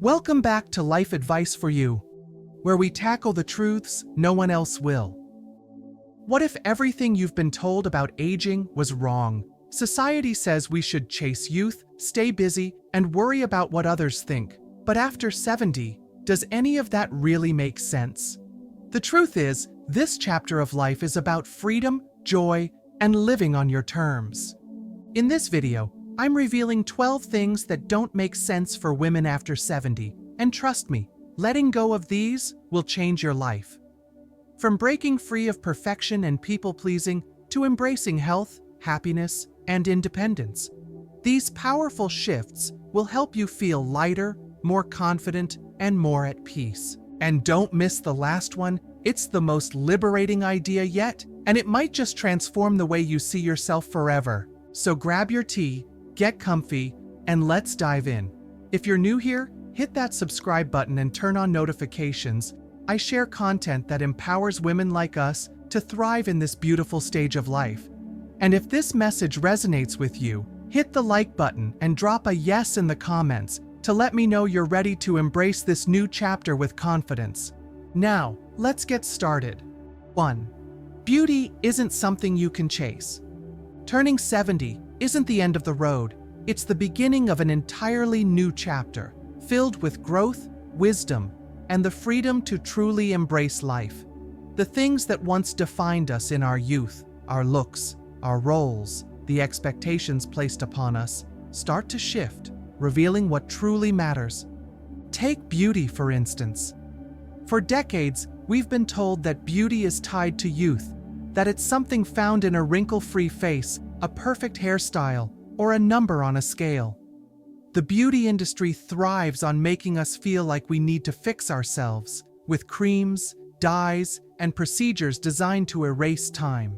Welcome back to Life Advice for You, where we tackle the truths no one else will. What if everything you've been told about aging was wrong? Society says we should chase youth, stay busy, and worry about what others think. But after 70, does any of that really make sense? The truth is, this chapter of life is about freedom, joy, and living on your terms. In this video, I'm revealing 12 things that don't make sense for women after 70, and trust me, letting go of these will change your life. From breaking free of perfection and people-pleasing to embracing health, happiness, and independence, these powerful shifts will help you feel lighter, more confident, and more at peace. And don't miss the last one. It's the most liberating idea yet, and it might just transform the way you see yourself forever. So grab your tea, get comfy, and let's dive in. If you're new here, hit that subscribe button and turn on notifications. I share content that empowers women like us to thrive in this beautiful stage of life. And if this message resonates with you, hit the like button and drop a yes in the comments to let me know you're ready to embrace this new chapter with confidence. Now, let's get started. 1. Beauty isn't something you can chase. Turning 70 isn't the end of the road, it's the beginning of an entirely new chapter, filled with growth, wisdom, and the freedom to truly embrace life. The things that once defined us in our youth, our looks, our roles, the expectations placed upon us, start to shift, revealing what truly matters. Take beauty, for instance. For decades, we've been told that beauty is tied to youth, that it's something found in a wrinkle-free face, a perfect hairstyle, or a number on a scale. The beauty industry thrives on making us feel like we need to fix ourselves, with creams, dyes, and procedures designed to erase time.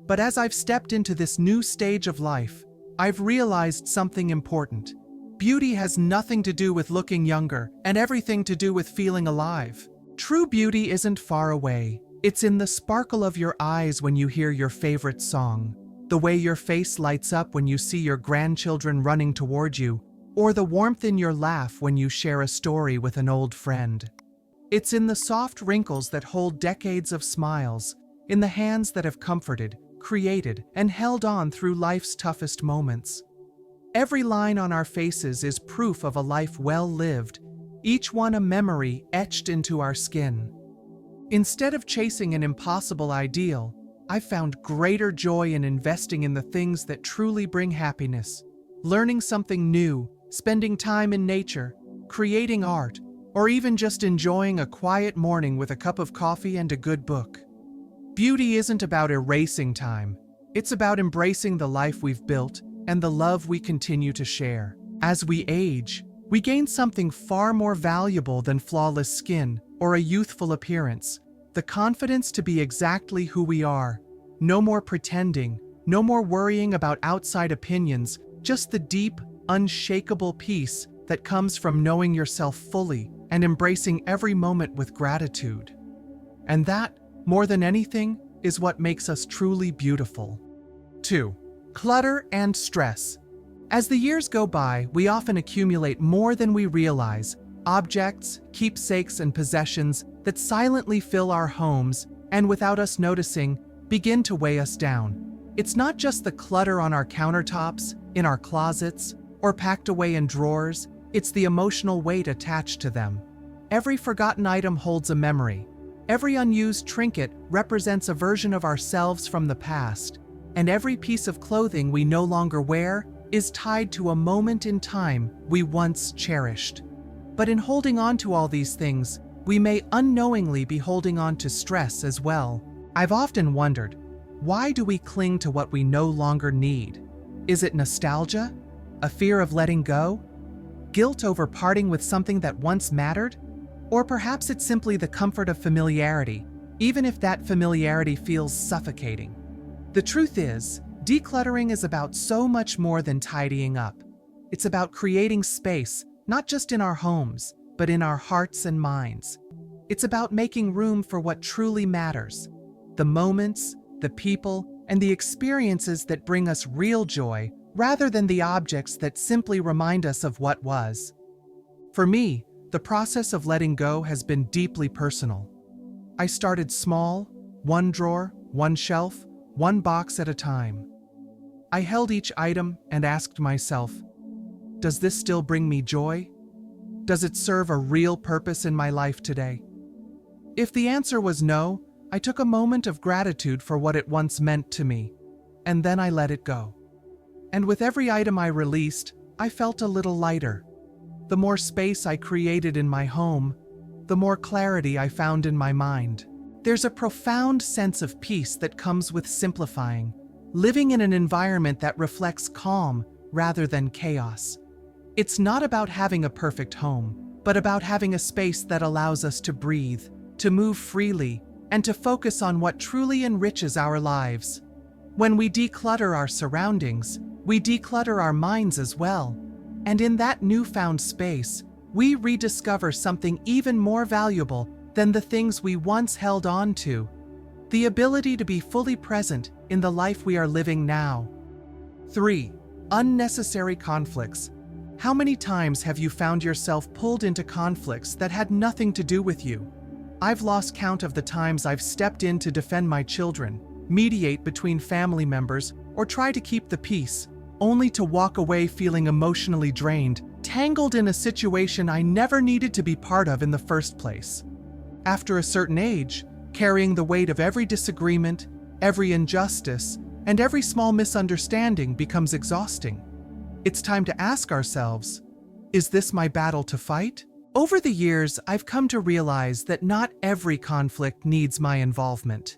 But as I've stepped into this new stage of life, I've realized something important. Beauty has nothing to do with looking younger, and everything to do with feeling alive. True beauty isn't far away. It's in the sparkle of your eyes when you hear your favorite song, the way your face lights up when you see your grandchildren running toward you, or the warmth in your laugh when you share a story with an old friend. It's in the soft wrinkles that hold decades of smiles, in the hands that have comforted, created, and held on through life's toughest moments. Every line on our faces is proof of a life well lived, each one a memory etched into our skin. Instead of chasing an impossible ideal, I've found greater joy in investing in the things that truly bring happiness. Learning something new, spending time in nature, creating art, or even just enjoying a quiet morning with a cup of coffee and a good book. Beauty isn't about erasing time. It's about embracing the life we've built and the love we continue to share. As we age, we gain something far more valuable than flawless skin or a youthful appearance. The confidence to be exactly who we are. No more pretending, no more worrying about outside opinions, just the deep, unshakable peace that comes from knowing yourself fully and embracing every moment with gratitude. And that, more than anything, is what makes us truly beautiful. 2. Clutter and stress. As the years go by, we often accumulate more than we realize. Objects, keepsakes, and possessions that silently fill our homes and, without us noticing, begin to weigh us down. It's not just the clutter on our countertops, in our closets, or packed away in drawers, it's the emotional weight attached to them. Every forgotten item holds a memory. Every unused trinket represents a version of ourselves from the past, and every piece of clothing we no longer wear is tied to a moment in time we once cherished. But in holding on to all these things, we may unknowingly be holding on to stress as well. I've often wondered, why do we cling to what we no longer need? Is it nostalgia? A fear of letting go? Guilt over parting with something that once mattered? Or perhaps it's simply the comfort of familiarity, even if that familiarity feels suffocating. The truth is, decluttering is about so much more than tidying up. It's about creating space, not just in our homes, but in our hearts and minds. It's about making room for what truly matters, the moments, the people, and the experiences that bring us real joy, rather than the objects that simply remind us of what was. For me, the process of letting go has been deeply personal. I started small, one drawer, one shelf, one box at a time. I held each item and asked myself, does this still bring me joy? Does it serve a real purpose in my life today? If the answer was no, I took a moment of gratitude for what it once meant to me, and then I let it go. And with every item I released, I felt a little lighter. The more space I created in my home, the more clarity I found in my mind. There's a profound sense of peace that comes with simplifying, living in an environment that reflects calm rather than chaos. It's not about having a perfect home, but about having a space that allows us to breathe, to move freely, and to focus on what truly enriches our lives. When we declutter our surroundings, we declutter our minds as well. And in that newfound space, we rediscover something even more valuable than the things we once held on to: the ability to be fully present in the life we are living now. 3. Unnecessary conflicts. How many times have you found yourself pulled into conflicts that had nothing to do with you? I've lost count of the times I've stepped in to defend my children, mediate between family members, or try to keep the peace, only to walk away feeling emotionally drained, tangled in a situation I never needed to be part of in the first place. After a certain age, carrying the weight of every disagreement, every injustice, and every small misunderstanding becomes exhausting. It's time to ask ourselves, is this my battle to fight? Over the years, I've come to realize that not every conflict needs my involvement.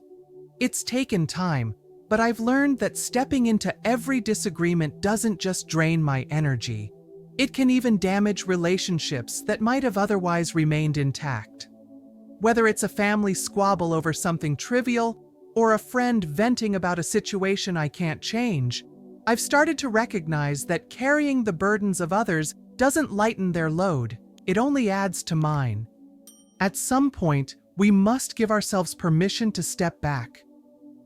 It's taken time, but I've learned that stepping into every disagreement doesn't just drain my energy. It can even damage relationships that might have otherwise remained intact. Whether it's a family squabble over something trivial or a friend venting about a situation I can't change, I've started to recognize that carrying the burdens of others doesn't lighten their load, it only adds to mine. At some point, we must give ourselves permission to step back.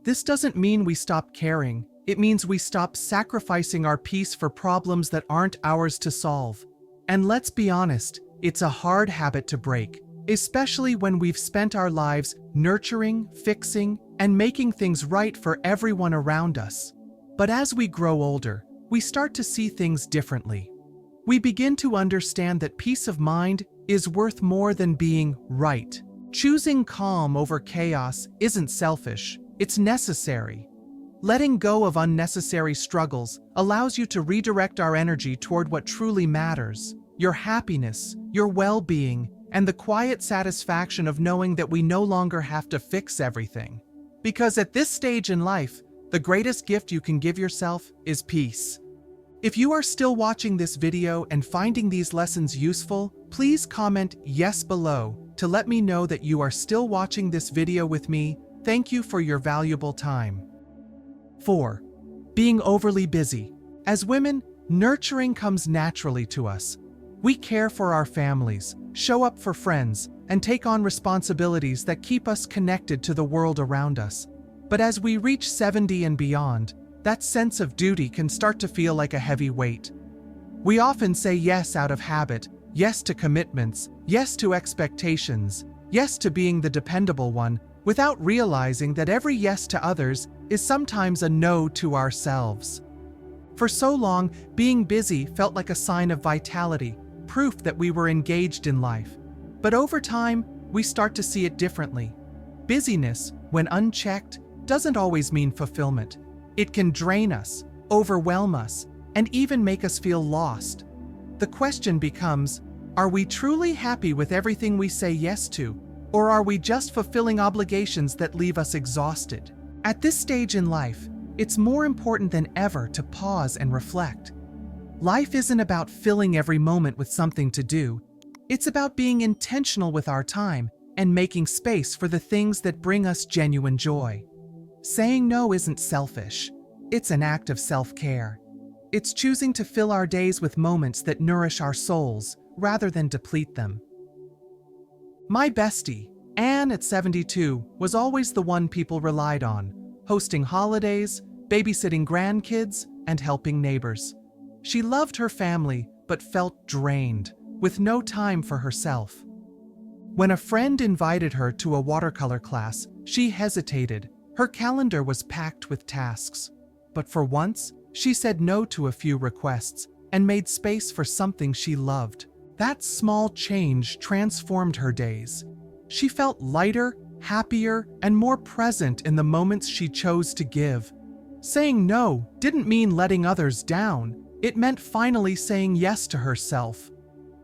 This doesn't mean we stop caring, it means we stop sacrificing our peace for problems that aren't ours to solve. And let's be honest, it's a hard habit to break, especially when we've spent our lives nurturing, fixing, and making things right for everyone around us. But as we grow older, we start to see things differently. We begin to understand that peace of mind is worth more than being right. Choosing calm over chaos isn't selfish, it's necessary. Letting go of unnecessary struggles allows you to redirect our energy toward what truly matters: your happiness, your well-being, and the quiet satisfaction of knowing that we no longer have to fix everything. Because at this stage in life, the greatest gift you can give yourself is peace. If you are still watching this video and finding these lessons useful, please comment yes below to let me know that you are still watching this video with me. Thank you for your valuable time. 4. Being overly busy. As women, nurturing comes naturally to us. We care for our families, show up for friends, and take on responsibilities that keep us connected to the world around us. But as we reach 70 and beyond, that sense of duty can start to feel like a heavy weight. We often say yes out of habit, yes to commitments, yes to expectations, yes to being the dependable one, without realizing that every yes to others is sometimes a no to ourselves. For so long, being busy felt like a sign of vitality, proof that we were engaged in life. But over time, we start to see it differently. Busyness, when unchecked, doesn't always mean fulfillment. It can drain us, overwhelm us, and even make us feel lost. The question becomes, are we truly happy with everything we say yes to, or are we just fulfilling obligations that leave us exhausted? At this stage in life, it's more important than ever to pause and reflect. Life isn't about filling every moment with something to do. It's about being intentional with our time and making space for the things that bring us genuine joy. Saying no isn't selfish. It's an act of self-care. It's choosing to fill our days with moments that nourish our souls rather than deplete them. My bestie, Anne at 72, was always the one people relied on, hosting holidays, babysitting grandkids, and helping neighbors. She loved her family, but felt drained. with no time for herself. When a friend invited her to a watercolor class, she hesitated. Her calendar was packed with tasks. But for once, she said no to a few requests and made space for something she loved. That small change transformed her days. She felt lighter, happier, and more present in the moments she chose to give. Saying no didn't mean letting others down. It meant finally saying yes to herself.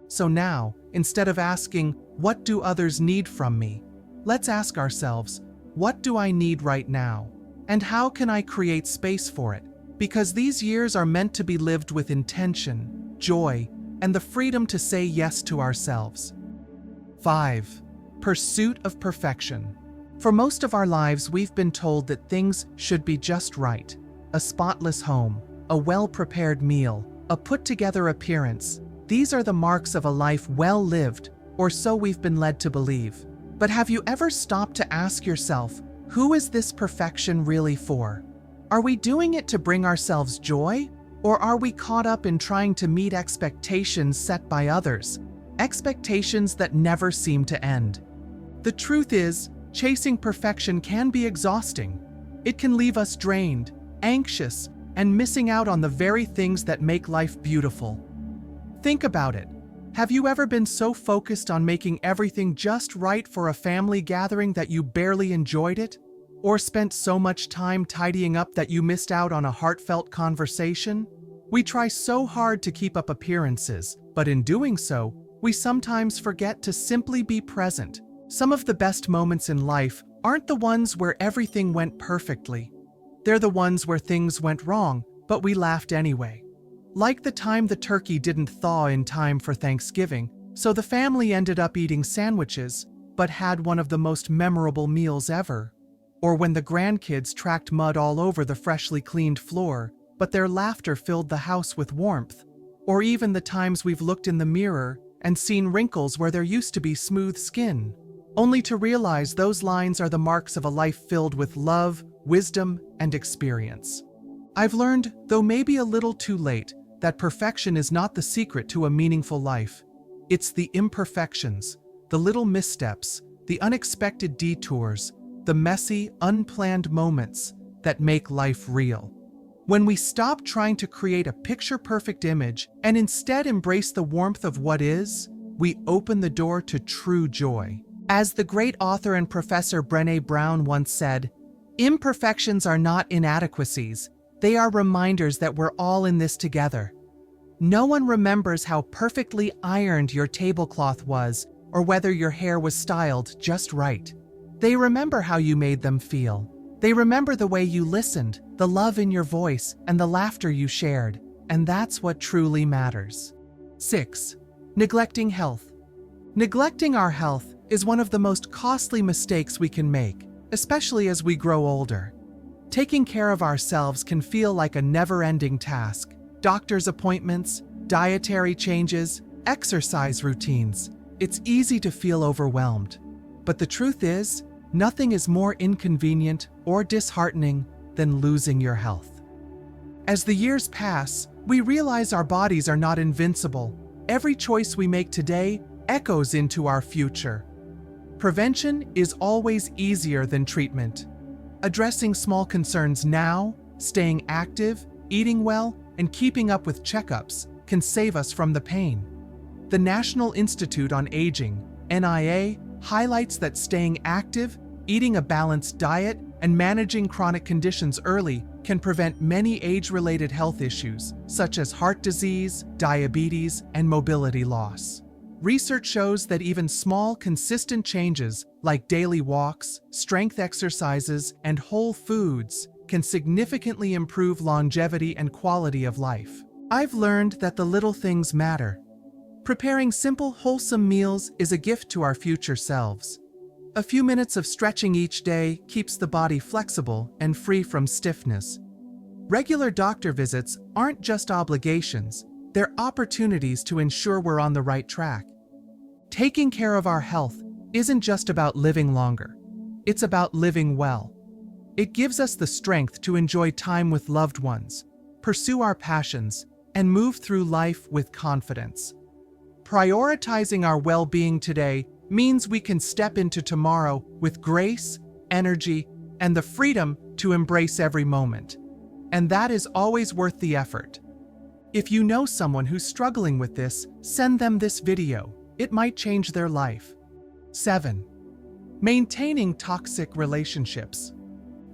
So now, instead of asking, "What do others need from me?" let's ask ourselves, "What do I need right now? And how can I create space for it?" Because these years are meant to be lived with intention, joy, and the freedom to say yes to ourselves. 5. Pursuit of perfection. For most of our lives, we've been told that things should be just right. A spotless home, a well-prepared meal, a put-together appearance. These are the marks of a life well lived, or so we've been led to believe. But have you ever stopped to ask yourself, who is this perfection really for? Are we doing it to bring ourselves joy? Or are we caught up in trying to meet expectations set by others? Expectations that never seem to end. The truth is, chasing perfection can be exhausting. It can leave us drained, anxious, and missing out on the very things that make life beautiful. Think about it. Have you ever been so focused on making everything just right for a family gathering that you barely enjoyed it? Or spent so much time tidying up that you missed out on a heartfelt conversation? We try so hard to keep up appearances, but in doing so, we sometimes forget to simply be present. Some of the best moments in life aren't the ones where everything went perfectly. They're the ones where things went wrong, but we laughed anyway. Like the time the turkey didn't thaw in time for Thanksgiving, so the family ended up eating sandwiches, but had one of the most memorable meals ever. Or when the grandkids tracked mud all over the freshly cleaned floor, but their laughter filled the house with warmth. Or even the times we've looked in the mirror and seen wrinkles where there used to be smooth skin, only to realize those lines are the marks of a life filled with love, wisdom, and experience. I've learned, though maybe a little too late, that perfection is not the secret to a meaningful life. It's the imperfections, the little missteps, the unexpected detours, the messy, unplanned moments that make life real. When we stop trying to create a picture-perfect image and instead embrace the warmth of what is, we open the door to true joy. As the great author and professor Brené Brown once said, "Imperfections are not inadequacies. They are reminders that we're all in this together." No one remembers how perfectly ironed your tablecloth was or whether your hair was styled just right. They remember how you made them feel. They remember the way you listened, the love in your voice, and the laughter you shared. And that's what truly matters. 6. Neglecting health. Neglecting our health is one of the most costly mistakes we can make, especially as we grow older. Taking care of ourselves can feel like a never-ending task. Doctor's appointments, dietary changes, exercise routines. It's easy to feel overwhelmed. But the truth is, nothing is more inconvenient or disheartening than losing your health. As the years pass, we realize our bodies are not invincible. Every choice we make today echoes into our future. Prevention is always easier than treatment. Addressing small concerns now, staying active, eating well, and keeping up with checkups can save us from the pain. The National Institute on Aging, NIA, highlights that staying active, eating a balanced diet, and managing chronic conditions early can prevent many age-related health issues, such as heart disease, diabetes, and mobility loss. Research shows that even small, consistent changes like daily walks, strength exercises, and whole foods can significantly improve longevity and quality of life. I've learned that the little things matter. Preparing simple, wholesome meals is a gift to our future selves. A few minutes of stretching each day keeps the body flexible and free from stiffness. Regular doctor visits aren't just obligations, they're opportunities to ensure we're on the right track. Taking care of our health isn't just about living longer, it's about living well. It gives us the strength to enjoy time with loved ones, pursue our passions, and move through life with confidence. Prioritizing our well-being today means we can step into tomorrow with grace, energy, and the freedom to embrace every moment. And that is always worth the effort. If you know someone who's struggling with this, send them this video. It might change their life. 7. Maintaining toxic relationships.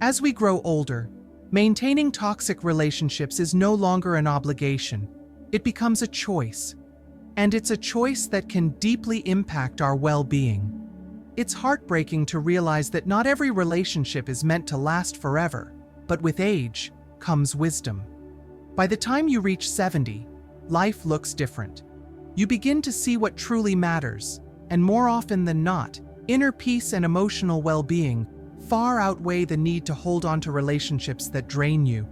As we grow older, maintaining toxic relationships is no longer an obligation. It becomes a choice. And it's a choice that can deeply impact our well-being. It's heartbreaking to realize that not every relationship is meant to last forever, but with age comes wisdom. By the time you reach 70, life looks different. You begin to see what truly matters, and more often than not, inner peace and emotional well-being far outweigh the need to hold on to relationships that drain you.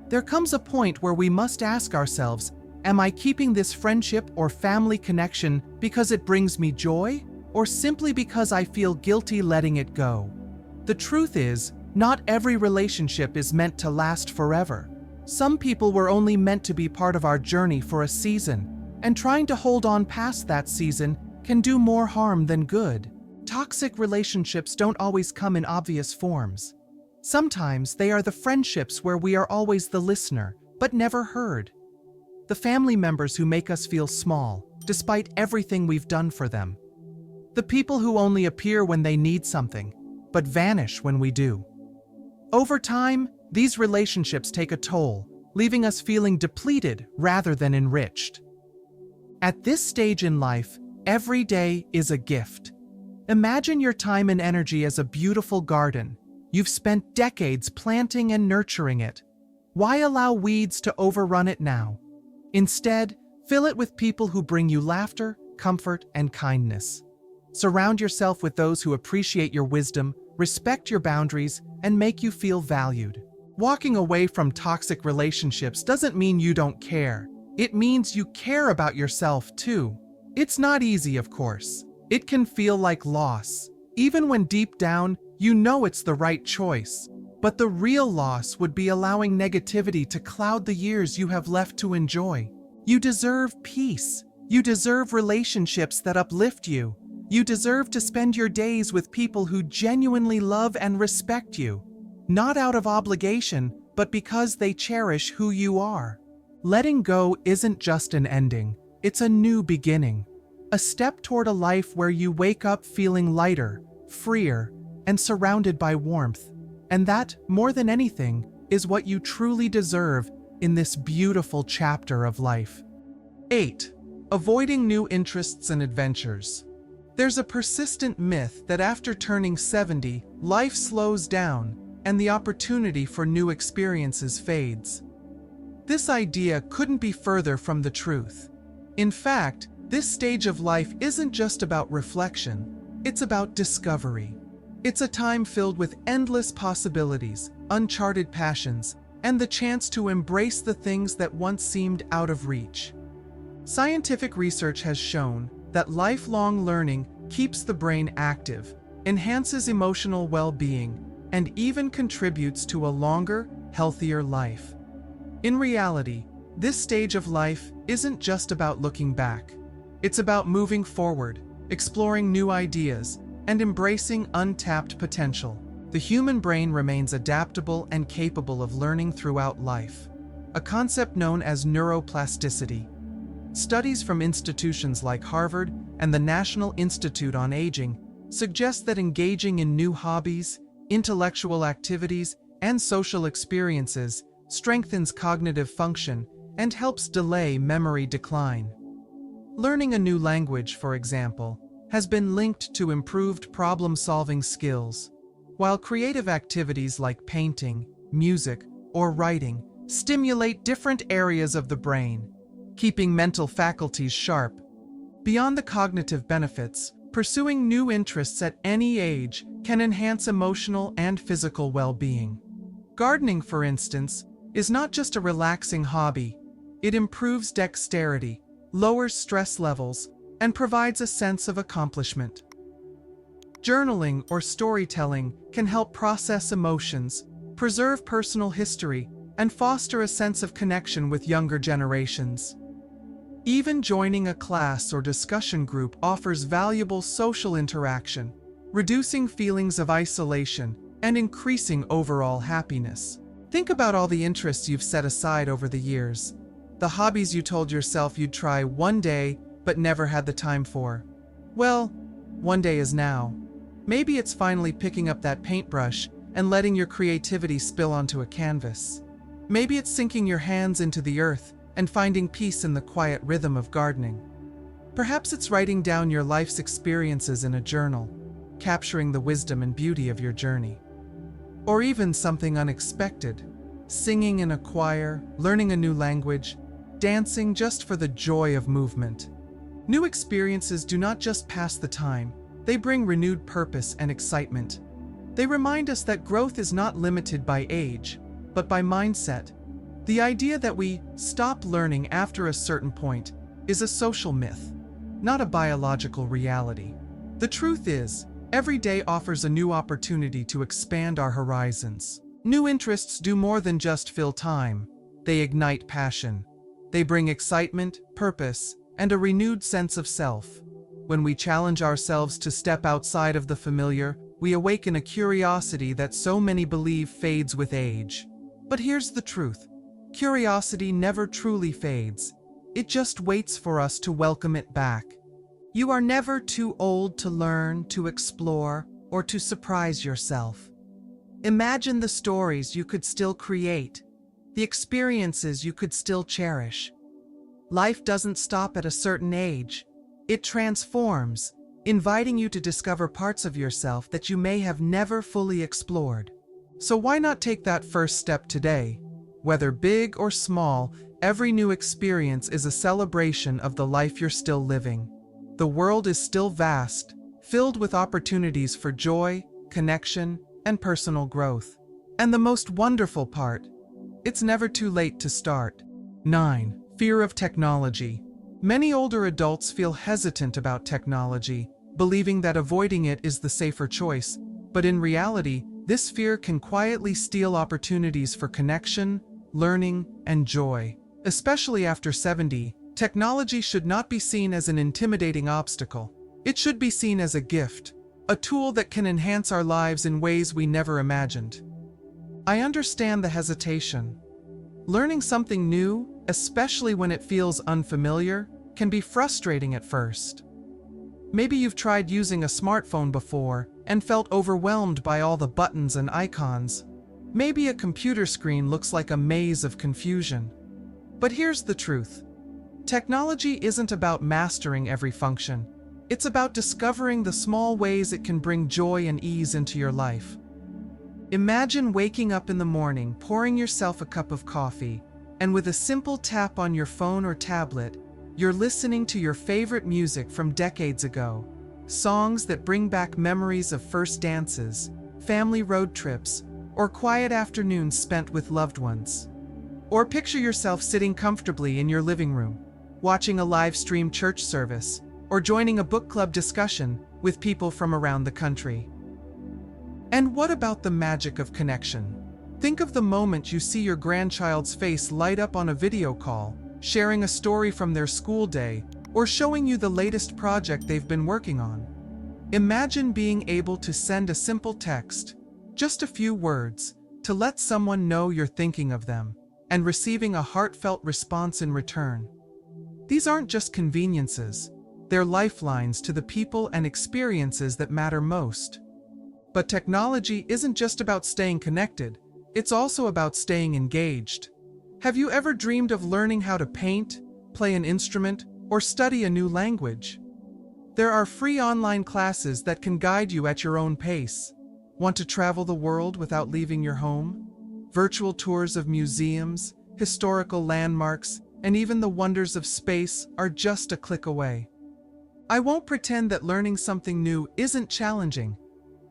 There comes a point where we must ask ourselves, am I keeping this friendship or family connection because it brings me joy, or simply because I feel guilty letting it go? The truth is, not every relationship is meant to last forever. Some people were only meant to be part of our journey for a season, and trying to hold on past that season can do more harm than good. Toxic relationships don't always come in obvious forms. Sometimes they are the friendships where we are always the listener, but never heard. The family members who make us feel small, despite everything we've done for them. The people who only appear when they need something, but vanish when we do. Over time, these relationships take a toll, leaving us feeling depleted rather than enriched. At this stage in life, every day is a gift. Imagine your time and energy as a beautiful garden. You've spent decades planting and nurturing it. Why allow weeds to overrun it now? Instead, fill it with people who bring you laughter, comfort, and kindness. Surround yourself with those who appreciate your wisdom, respect your boundaries, and make you feel valued. Walking away from toxic relationships doesn't mean you don't care. It means you care about yourself too. It's not easy, of course. It can feel like loss, even when deep down, you know it's the right choice. But the real loss would be allowing negativity to cloud the years you have left to enjoy. You deserve peace. You deserve relationships that uplift you. You deserve to spend your days with people who genuinely love and respect you. Not out of obligation, but because they cherish who you are. Letting go isn't just an ending, it's a new beginning. A step toward a life where you wake up feeling lighter, freer, and surrounded by warmth. And that, more than anything, is what you truly deserve in this beautiful chapter of life. 8. Avoiding new interests and adventures. There's a persistent myth that after turning 70, life slows down and the opportunity for new experiences fades. This idea couldn't be further from the truth. In fact, this stage of life isn't just about reflection, it's about discovery. It's a time filled with endless possibilities, uncharted passions, and the chance to embrace the things that once seemed out of reach. Scientific research has shown that lifelong learning keeps the brain active, enhances emotional well-being, and even contributes to a longer, healthier life. In reality, this stage of life isn't just about looking back. It's about moving forward, exploring new ideas, and embracing untapped potential. The human brain remains adaptable and capable of learning throughout life, a concept known as neuroplasticity. Studies from institutions like Harvard and the National Institute on Aging suggest that engaging in new hobbies, intellectual activities, and social experiences strengthens cognitive function and helps delay memory decline. Learning a new language, for example, has been linked to improved problem-solving skills, while creative activities like painting, music, or writing stimulate different areas of the brain, keeping mental faculties sharp. Beyond the cognitive benefits, pursuing new interests at any age can enhance emotional and physical well-being. Gardening, for instance, is not just a relaxing hobby. It improves dexterity, lowers stress levels, and provides a sense of accomplishment. Journaling or storytelling can help process emotions, preserve personal history, and foster a sense of connection with younger generations. Even joining a class or discussion group offers valuable social interaction, reducing feelings of isolation and increasing overall happiness. Think about all the interests you've set aside over the years, the hobbies you told yourself you'd try one day but never had the time for. Well, one day is now. Maybe it's finally picking up that paintbrush and letting your creativity spill onto a canvas. Maybe it's sinking your hands into the earth and finding peace in the quiet rhythm of gardening. Perhaps it's writing down your life's experiences in a journal, capturing the wisdom and beauty of your journey. Or even something unexpected, singing in a choir, learning a new language, dancing just for the joy of movement. New experiences do not just pass the time, they bring renewed purpose and excitement. They remind us that growth is not limited by age, but by mindset. The idea that we stop learning after a certain point is a social myth, not a biological reality. The truth is, every day offers a new opportunity to expand our horizons. New interests do more than just fill time. They ignite passion. They bring excitement, purpose, and a renewed sense of self. When we challenge ourselves to step outside of the familiar, we awaken a curiosity that so many believe fades with age. But here's the truth. Curiosity never truly fades. It just waits for us to welcome it back. You are never too old to learn, to explore, or to surprise yourself. Imagine the stories you could still create, the experiences you could still cherish. Life doesn't stop at a certain age. It transforms, inviting you to discover parts of yourself that you may have never fully explored. So why not take that first step today? Whether big or small, every new experience is a celebration of the life you're still living. The world is still vast, filled with opportunities for joy, connection, and personal growth. And the most wonderful part, it's never too late to start. 9. Fear of technology. Many older adults feel hesitant about technology, believing that avoiding it is the safer choice. But in reality, this fear can quietly steal opportunities for connection, learning, and joy. Especially after 70, technology should not be seen as an intimidating obstacle. It should be seen as a gift, a tool that can enhance our lives in ways we never imagined. I understand the hesitation. Learning something new, especially when it feels unfamiliar, can be frustrating at first. Maybe you've tried using a smartphone before and felt overwhelmed by all the buttons and icons. Maybe a computer screen looks like a maze of confusion. But here's the truth. Technology isn't about mastering every function. It's about discovering the small ways it can bring joy and ease into your life. Imagine waking up in the morning, pouring yourself a cup of coffee, and with a simple tap on your phone or tablet, you're listening to your favorite music from decades ago. Songs that bring back memories of first dances, family road trips, or quiet afternoons spent with loved ones. Or picture yourself sitting comfortably in your living room, watching a live-streamed church service, or joining a book club discussion with people from around the country. And what about the magic of connection? Think of the moment you see your grandchild's face light up on a video call, sharing a story from their school day, or showing you the latest project they've been working on. Imagine being able to send a simple text, just a few words, to let someone know you're thinking of them, and receiving a heartfelt response in return. These aren't just conveniences, they're lifelines to the people and experiences that matter most. But technology isn't just about staying connected, it's also about staying engaged. Have you ever dreamed of learning how to paint, play an instrument, or study a new language? There are free online classes that can guide you at your own pace. Want to travel the world without leaving your home? Virtual tours of museums, historical landmarks, and even the wonders of space are just a click away. I won't pretend that learning something new isn't challenging.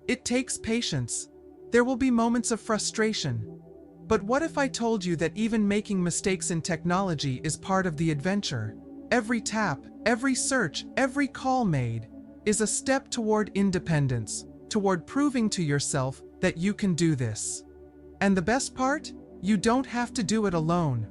It takes patience. There will be moments of frustration. But what if I told you that even making mistakes in technology is part of the adventure? Every tap, every search, every call made is a step toward independence, toward proving to yourself that you can do this. And the best part? You don't have to do it alone.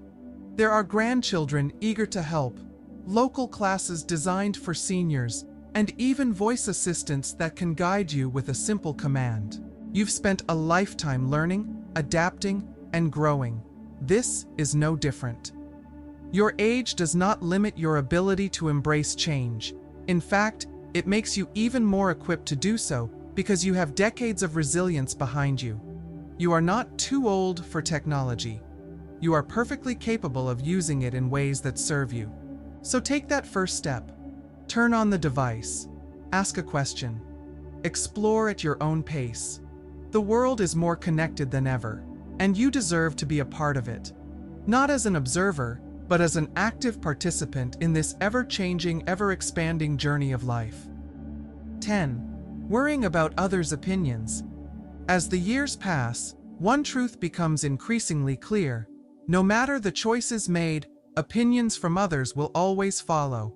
There are grandchildren eager to help, local classes designed for seniors, and even voice assistants that can guide you with a simple command. You've spent a lifetime learning, adapting, and growing. This is no different. Your age does not limit your ability to embrace change. In fact, it makes you even more equipped to do so because you have decades of resilience behind you. You are not too old for technology. You are perfectly capable of using it in ways that serve you. So take that first step. Turn on the device. Ask a question. Explore at your own pace. The world is more connected than ever, and you deserve to be a part of it. Not as an observer, but as an active participant in this ever-changing, ever-expanding journey of life. 10. Worrying about others' opinions. As the years pass, one truth becomes increasingly clear. No matter the choices made, opinions from others will always follow.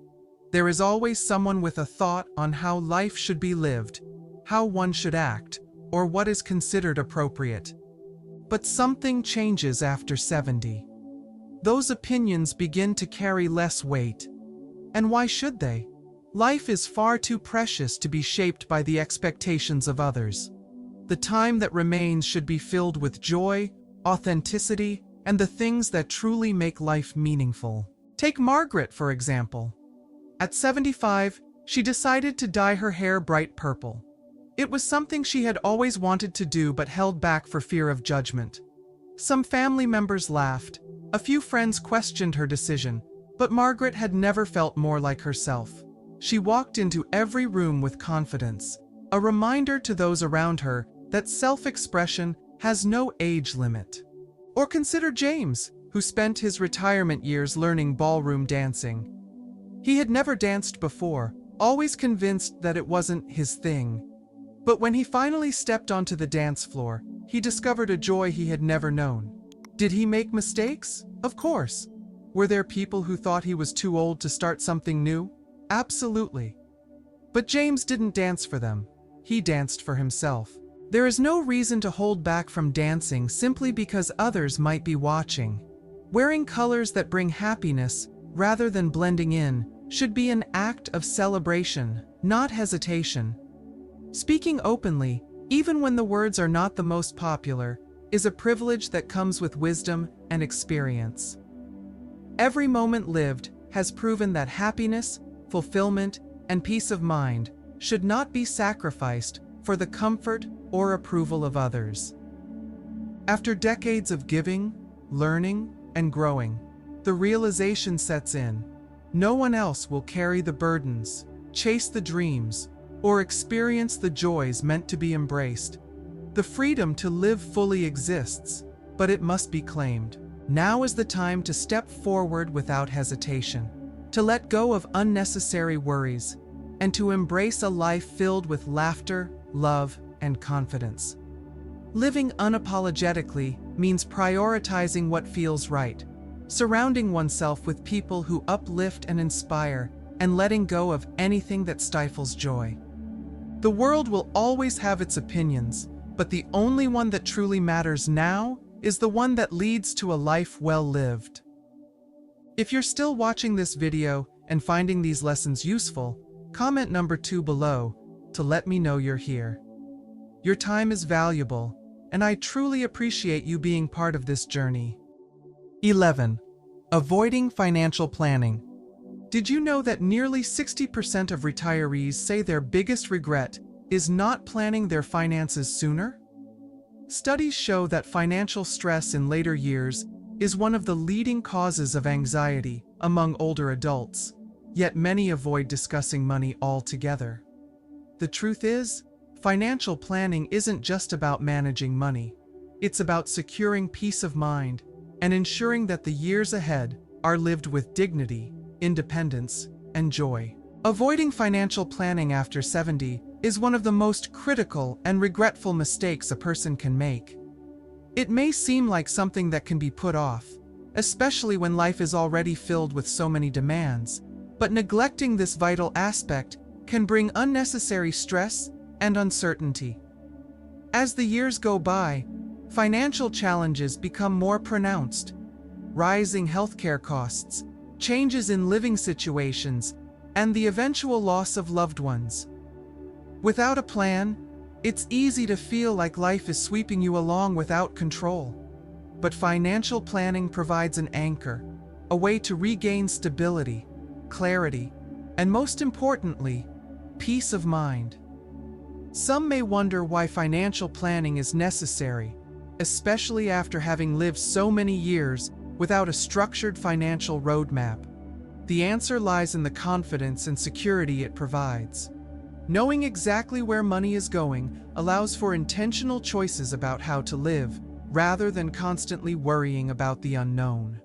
There is always someone with a thought on how life should be lived, how one should act, or what is considered appropriate. But something changes after 70. Those opinions begin to carry less weight. And why should they? Life is far too precious to be shaped by the expectations of others. The time that remains should be filled with joy, authenticity, and the things that truly make life meaningful. Take Margaret, for example. At 75, she decided to dye her hair bright purple. It was something she had always wanted to do but held back for fear of judgment. Some family members laughed. A few friends questioned her decision, but Margaret had never felt more like herself. She walked into every room with confidence, a reminder to those around her that self-expression has no age limit. Or consider James, who spent his retirement years learning ballroom dancing. He had never danced before, always convinced that it wasn't his thing. But when he finally stepped onto the dance floor, he discovered a joy he had never known. Did he make mistakes? Of course. Were there people who thought he was too old to start something new? Absolutely. But James didn't dance for them. He danced for himself. There is no reason to hold back from dancing simply because others might be watching. Wearing colors that bring happiness, rather than blending in, should be an act of celebration, not hesitation. Speaking openly, even when the words are not the most popular, is a privilege that comes with wisdom and experience. Every moment lived has proven that happiness, fulfillment, and peace of mind should not be sacrificed for the comfort or approval of others. After decades of giving, learning, and growing, the realization sets in. No one else will carry the burdens, chase the dreams, or experience the joys meant to be embraced. The freedom to live fully exists, but it must be claimed. Now is the time to step forward without hesitation, to let go of unnecessary worries, and to embrace a life filled with laughter, love, and confidence. Living unapologetically means prioritizing what feels right, surrounding oneself with people who uplift and inspire, and letting go of anything that stifles joy. The world will always have its opinions, but the only one that truly matters now is the one that leads to a life well lived. If you're still watching this video and finding these lessons useful, comment number 2 below to let me know you're here. Your time is valuable, and I truly appreciate you being part of this journey. 11. Avoiding financial planning. Did you know that nearly 60% of retirees say their biggest regret is not planning their finances sooner? Studies show that financial stress in later years is one of the leading causes of anxiety among older adults, yet many avoid discussing money altogether. The truth is, financial planning isn't just about managing money. It's about securing peace of mind and ensuring that the years ahead are lived with dignity, independence, and joy. Avoiding financial planning after 70 is one of the most critical and regretful mistakes a person can make. It may seem like something that can be put off, especially when life is already filled with so many demands, but neglecting this vital aspect can bring unnecessary stress and uncertainty. As the years go by, financial challenges become more pronounced. Rising healthcare costs, changes in living situations, and the eventual loss of loved ones. Without a plan, it's easy to feel like life is sweeping you along without control. But financial planning provides an anchor, a way to regain stability, clarity, and most importantly, peace of mind. Some may wonder why financial planning is necessary, especially after having lived so many years without a structured financial roadmap. The answer lies in the confidence and security it provides. Knowing exactly where money is going allows for intentional choices about how to live, rather than constantly worrying about the unknown.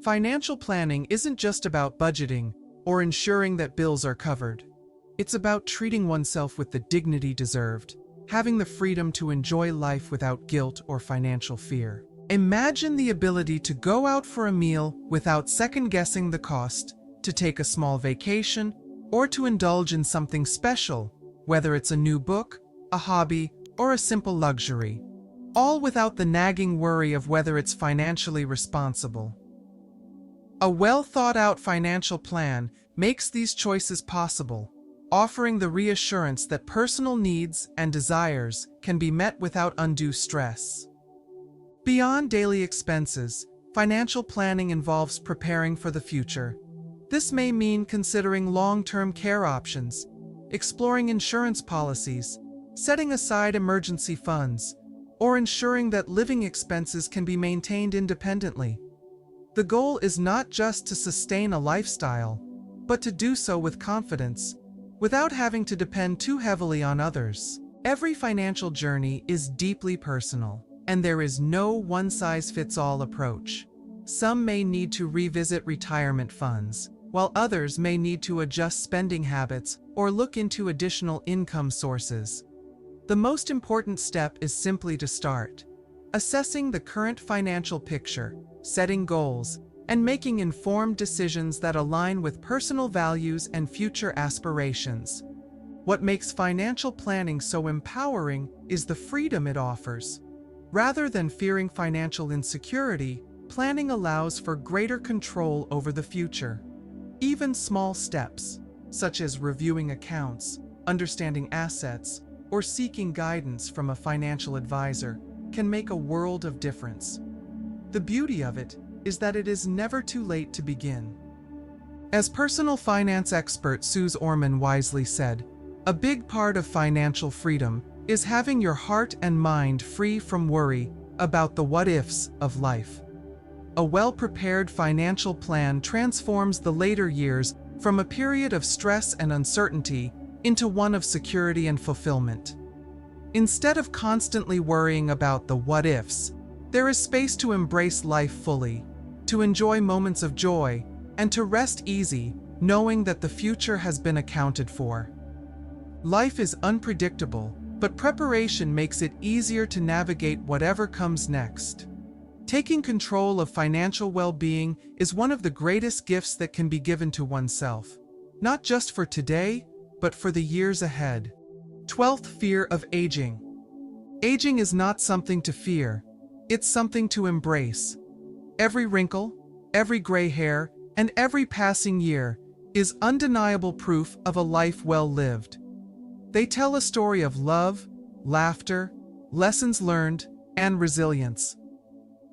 Financial planning isn't just about budgeting or ensuring that bills are covered. It's about treating oneself with the dignity deserved, having the freedom to enjoy life without guilt or financial fear. Imagine the ability to go out for a meal without second-guessing the cost, to take a small vacation, or to indulge in something special, whether it's a new book, a hobby, or a simple luxury, all without the nagging worry of whether it's financially responsible. A well-thought-out financial plan makes these choices possible, offering the reassurance that personal needs and desires can be met without undue stress. Beyond daily expenses, financial planning involves preparing for the future. This may mean considering long-term care options, exploring insurance policies, setting aside emergency funds, or ensuring that living expenses can be maintained independently. The goal is not just to sustain a lifestyle, but to do so with confidence, without having to depend too heavily on others. Every financial journey is deeply personal, and there is no one-size-fits-all approach. Some may need to revisit retirement funds, while others may need to adjust spending habits or look into additional income sources. The most important step is simply to start, assessing the current financial picture, setting goals, and making informed decisions that align with personal values and future aspirations. What makes financial planning so empowering is the freedom it offers. Rather than fearing financial insecurity, planning allows for greater control over the future. Even small steps, such as reviewing accounts, understanding assets, or seeking guidance from a financial advisor, can make a world of difference. The beauty of it is that it is never too late to begin. As personal finance expert Suze Orman wisely said, a big part of financial freedom is having your heart and mind free from worry about the what-ifs of life. A well-prepared financial plan transforms the later years from a period of stress and uncertainty into one of security and fulfillment. Instead of constantly worrying about the what-ifs, there is space to embrace life fully, to enjoy moments of joy, and to rest easy, knowing that the future has been accounted for. Life is unpredictable, but preparation makes it easier to navigate whatever comes next. Taking control of financial well-being is one of the greatest gifts that can be given to oneself, not just for today, but for the years ahead. 12th fear of aging. Aging is not something to fear, it's something to embrace. Every wrinkle, every gray hair, and every passing year is undeniable proof of a life well lived. They tell a story of love, laughter, lessons learned, and resilience.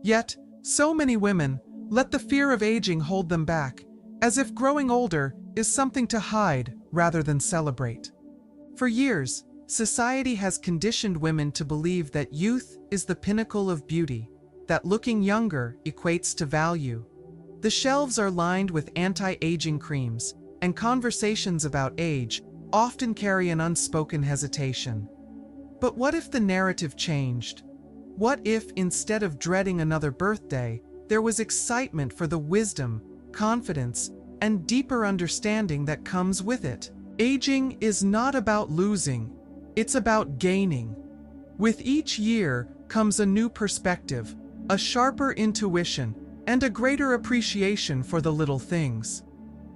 Yet, so many women let the fear of aging hold them back, as if growing older is something to hide rather than celebrate. For years, society has conditioned women to believe that youth is the pinnacle of beauty, that looking younger equates to value. The shelves are lined with anti-aging creams, and conversations about age often carry an unspoken hesitation. But what if the narrative changed? What if, instead of dreading another birthday, there was excitement for the wisdom, confidence, and deeper understanding that comes with it? Aging is not about losing, it's about gaining. With each year comes a new perspective, a sharper intuition, and a greater appreciation for the little things.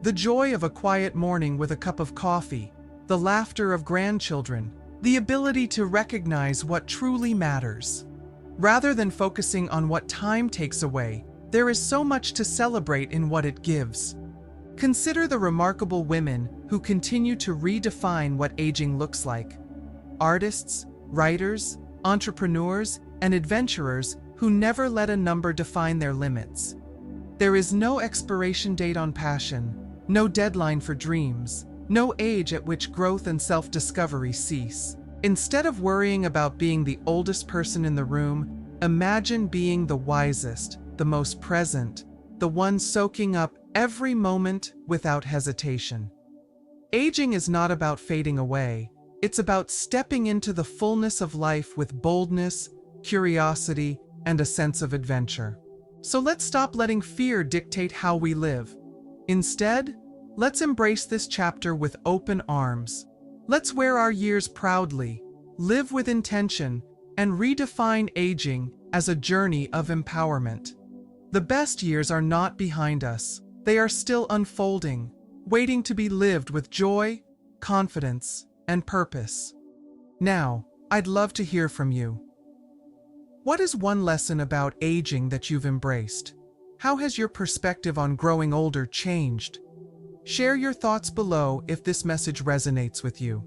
The joy of a quiet morning with a cup of coffee, the laughter of grandchildren, the ability to recognize what truly matters. Rather than focusing on what time takes away, There is so much to celebrate in what it gives. Consider the remarkable women who continue to redefine what aging looks like. Artists, writers, entrepreneurs, and adventurers who never let a number define their limits. There is no expiration date on passion, no deadline for dreams, no age at which growth and self-discovery cease. Instead of worrying about being the oldest person in the room, imagine being the wisest, the most present, the one soaking up every moment without hesitation. Aging is not about fading away. It's about stepping into the fullness of life with boldness, curiosity, and a sense of adventure. So let's stop letting fear dictate how we live. Instead, let's embrace this chapter with open arms. Let's wear our years proudly, live with intention, and redefine aging as a journey of empowerment. The best years are not behind us. They are still unfolding, waiting to be lived with joy, confidence, and purpose. Now, I'd love to hear from you. What is one lesson about aging that you've embraced? How has your perspective on growing older changed? Share your thoughts below if this message resonates with you.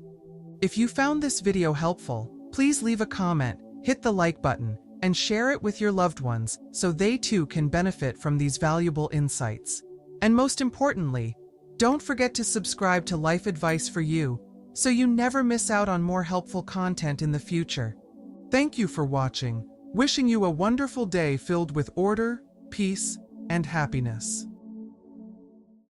If you found this video helpful, please leave a comment, hit the like button, and share it with your loved ones so they too can benefit from these valuable insights. And most importantly, don't forget to subscribe to Life Advice for You so you never miss out on more helpful content in the future. Thank you for watching. Wishing you a wonderful day filled with order, peace, and happiness.